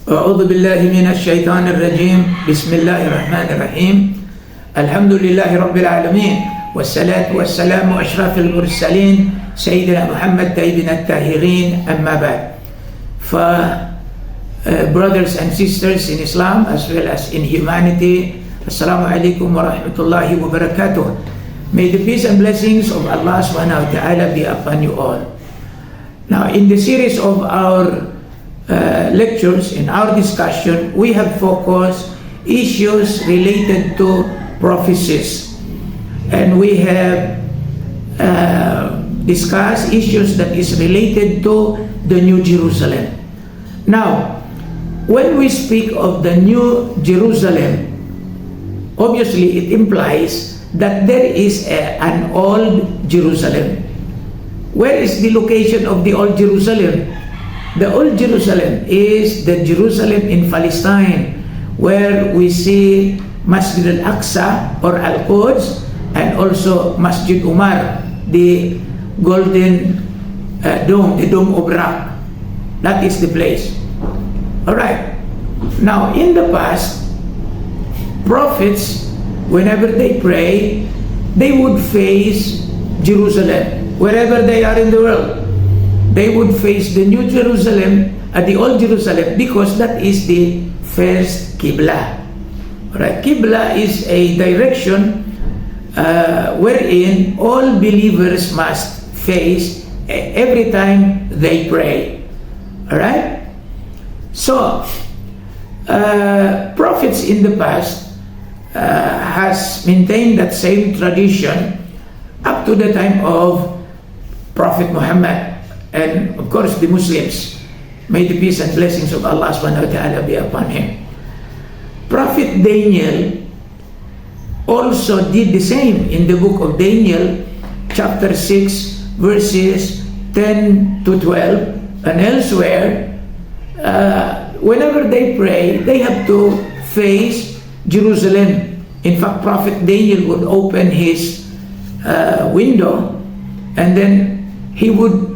أعوذ بالله من الشيطان الرجيم بسم الله الرحمن الرحيم الحمد لله رب العالمين والصلاة والسلام أشرف المرسلين سيدنا محمد طيبين الطاهرين أما بعد. Brothers and sisters in Islam as well as in humanity, Assalamu alaikum wa rahmatullahi wa barakatuh. May the peace and blessings of Allah subhanahu wa ta'ala be upon you all. Now, in the series of our lectures, in our discussion, we have focused issues related to prophecies, and we have discussed issues that is related to the New Jerusalem. Now, when we speak of the New Jerusalem, obviously it implies that there is an old Jerusalem. Where is the location of the old Jerusalem? The old Jerusalem is the Jerusalem in Palestine, where we see Masjid al-Aqsa or Al-Quds, and also Masjid Umar, the golden dome, the dome of rock. That is the place. Alright. Now, in the past, prophets, whenever they pray, they would face Jerusalem, wherever they are in the world. They would face the New Jerusalem at the Old Jerusalem because that is the first Qibla. Right? Qibla is a direction wherein all believers must face every time they pray. Alright? So, prophets in the past has maintained that same tradition up to the time of Prophet Muhammad. And of course the Muslims, may the peace and blessings of Allah subhanahu wa ta'ala be upon him. Prophet Daniel also did the same in the book of Daniel, chapter 6, verses 10 to 12, and elsewhere. Whenever they pray, they have to face Jerusalem. In fact, Prophet Daniel would open his window, and then he would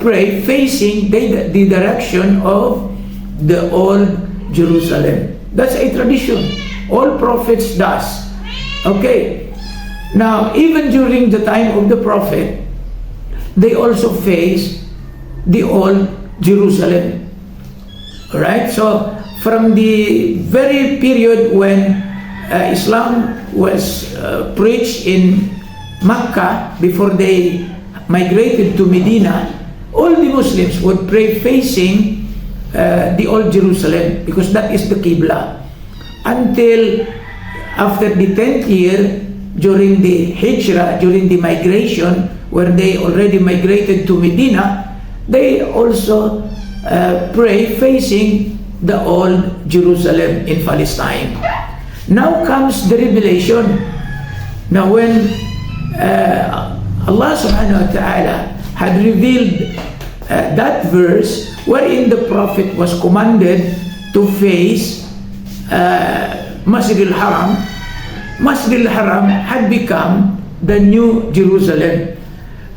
pray facing the direction of the old Jerusalem. That's a tradition. All prophets does. Okay. Now, even during the time of the prophet, they also face the old Jerusalem. Alright? So, from the very period when Islam was preached in Mecca, before they migrated to Medina, all the Muslims would pray facing the old Jerusalem because that is the Qibla. Until after the 10th year, during the Hijrah, during the migration, where they already migrated to Medina, they also pray facing the old Jerusalem in Palestine. Now comes the revelation. Now when Allah subhanahu wa ta'ala had revealed that verse wherein the prophet was commanded to face Masjid al-Haram. Masjid al-Haram had become the New Jerusalem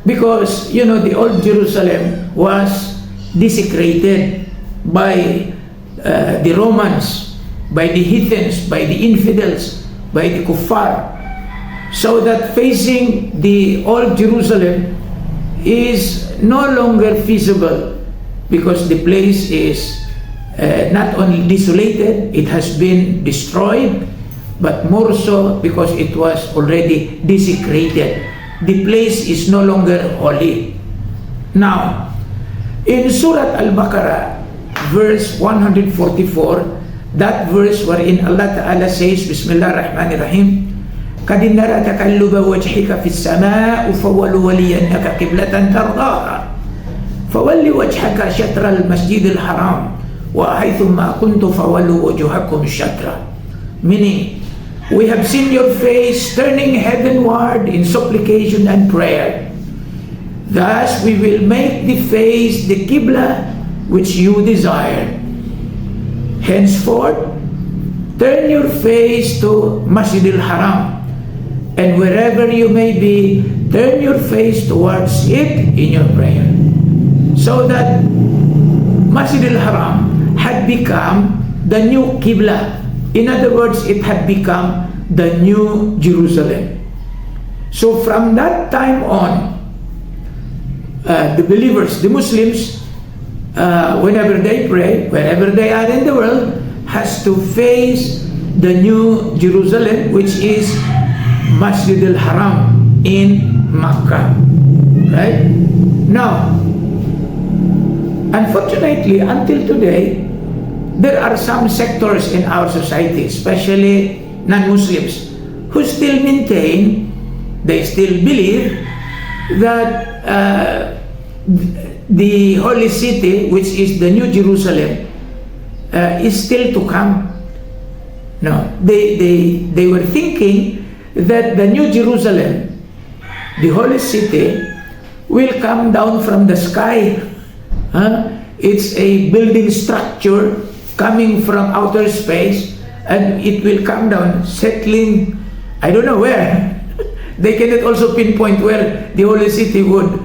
because, you know, the old Jerusalem was desecrated by the Romans, by the heathens, by the infidels, by the kuffar. So that facing the old Jerusalem is no longer feasible because the place is not only desolated, it has been destroyed, but more so because it was already desecrated. The place is no longer holy. Now, in Surah Al-Baqarah, verse 144, that verse wherein Allah Ta'ala says, Bismillah ar-Rahman ar-Rahim, قد نرى تقلب وجهك في السماء فولينك قبلة ترضاها فول وجهك شطر المسجد الحرام وحيثما كنتم فولوا وجوهكم شطرا. Meaning, we have seen your face turning heavenward in supplication and prayer. Thus we will make the face the Qibla which you desire. Henceforth, turn your face to Masjid al-Haram, and wherever you may be, turn your face towards it in your prayer. So that Masjid al-Haram had become the new Qibla. In other words, it had become the new Jerusalem. So from that time on, the believers, the Muslims, whenever they pray, wherever they are in the world, has to face the new Jerusalem, which is Masjid al-Haram in Makkah. Right? Now, unfortunately, until today, there are some sectors in our society, especially non-Muslims, who still maintain, they still believe that the holy city, which is the New Jerusalem, is still to come. No, they were thinking that the New Jerusalem, the holy city, will come down from the sky. It's a building structure coming from outer space, and it will come down, settling, I don't know where. They cannot also pinpoint where the holy city would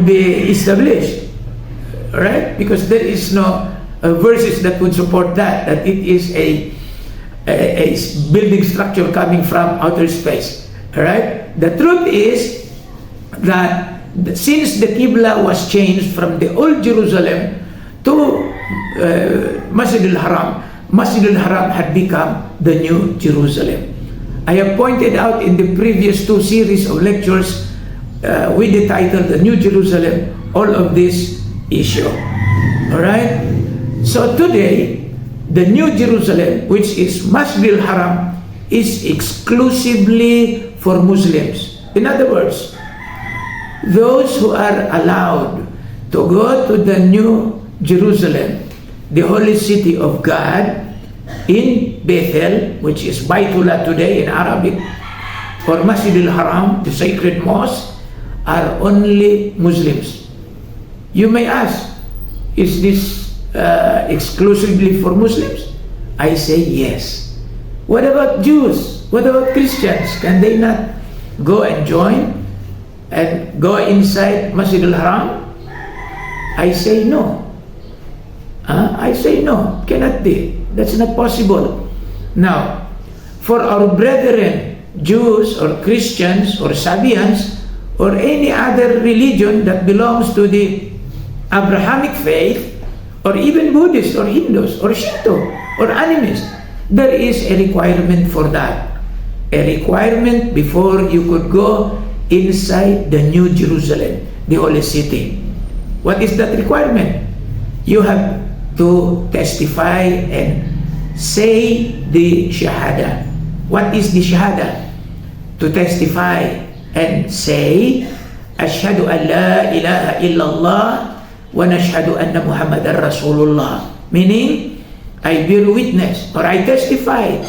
be established, right? Because there is no verses that would support that it is a building structure coming from outer space, right? The truth is that since the Qibla was changed from the old Jerusalem to Masjid al-Haram had become the new Jerusalem. I have pointed out in the previous two series of lectures with the title The New Jerusalem, all of this issue. Alright? So today, the New Jerusalem, which is Masjid al-Haram, is exclusively for Muslims. In other words, those who are allowed to go to the New Jerusalem, the holy city of God, in Bethel, which is Baitullah today in Arabic, or Masjid al-Haram, the sacred mosque, are only Muslims. You may ask, is this exclusively for Muslims? I say yes. What about Jews? What about Christians? Can they not go and join and go inside Masjid al-Haram? I say no. I say no, cannot be. That's not possible. Now, for our brethren, Jews or Christians or Sabians or any other religion that belongs to the Abrahamic faith, or even Buddhists or Hindus or Shinto or animists, there is a requirement for that. A requirement before you could go inside the New Jerusalem, the holy city. What is that requirement? You have to testify and say the Shahada. What is the Shahada? To testify and say, Ashhadu an la ilaha illallah wa nashhadu anna Muhammadan Rasulullah. Meaning, I bear witness or I testify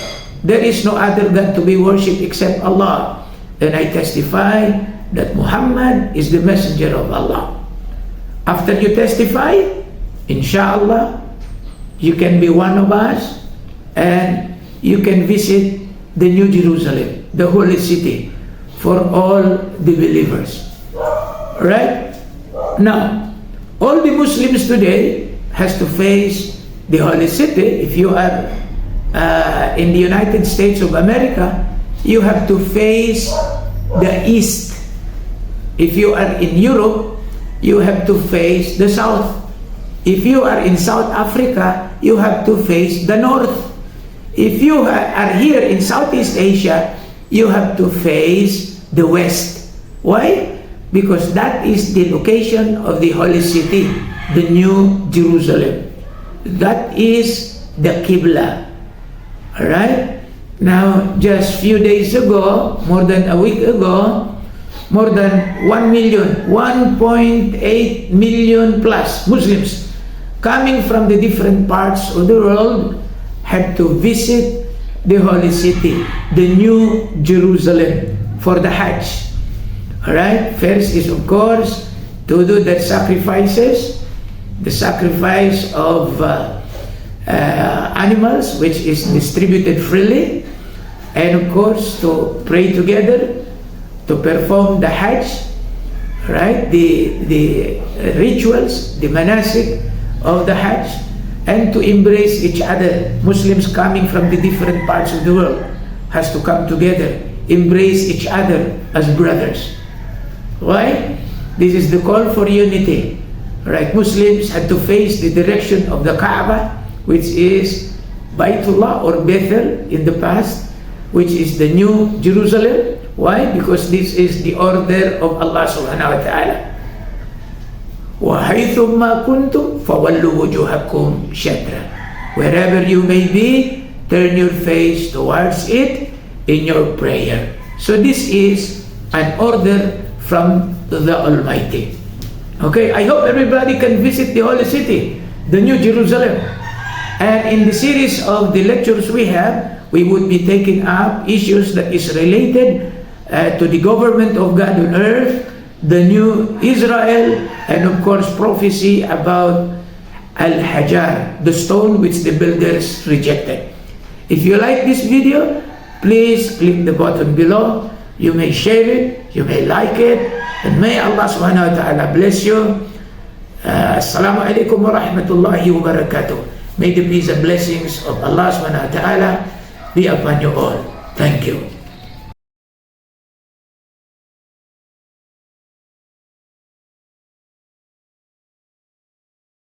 there is no other God to be worshipped except Allah. Then I testify that Muhammad is the messenger of Allah. After you testify, inshallah, you can be one of us and you can visit the New Jerusalem, the holy city, for all the believers. Right? Now, all the Muslims today has to face the holy city. If you are in the United States of America, you have to face the east. If you are in Europe, you have to face the south. If you are in South Africa, you have to face the north. If you are here in Southeast Asia, you have to face the west. Why? Because that is the location of the holy city, the New Jerusalem. That is the Qibla. Alright? Now, just few days ago, more than a week ago, more than 1 million, 1.8 million plus Muslims coming from the different parts of the world had to visit the holy city, the New Jerusalem, for the Hajj. Alright? First is, of course, to do the sacrifices, the sacrifice of animals, which is distributed freely, and of course to pray together, to perform the Hajj, right? The rituals, the manasik of the Hajj, and to embrace each other. Muslims coming from the different parts of the world has to come together, embrace each other as brothers. Why? This is the call for unity. Right? Muslims had to face the direction of the Kaaba, which is Baitullah or Bethel in the past, which is the new Jerusalem. Why? Because this is the order of Allah subhanahu wa ta'ala. وَحَيْثُمَّا كُنْتُمْ فَوَلُّوا وُجُوهَكُمْ شَطْرًا. Wherever you may be, turn your face towards it in your prayer. So this is an order from the Almighty. Okay, I hope everybody can visit the holy city, the New Jerusalem. And in the series of the lectures we have, we would be taking up issues that is related to the government of God on earth, the new Israel, and of course prophecy about Al-Hajar, the stone which the builders rejected. If you like this video, please click the button below. You may share it, you may like it, and may Allah subhanahu wa ta'ala bless you. Assalamu alaikum wa rahmatullahi wa barakatuh. May the peace and blessings of Allah subhanahu wa ta'ala be upon you all. Thank you.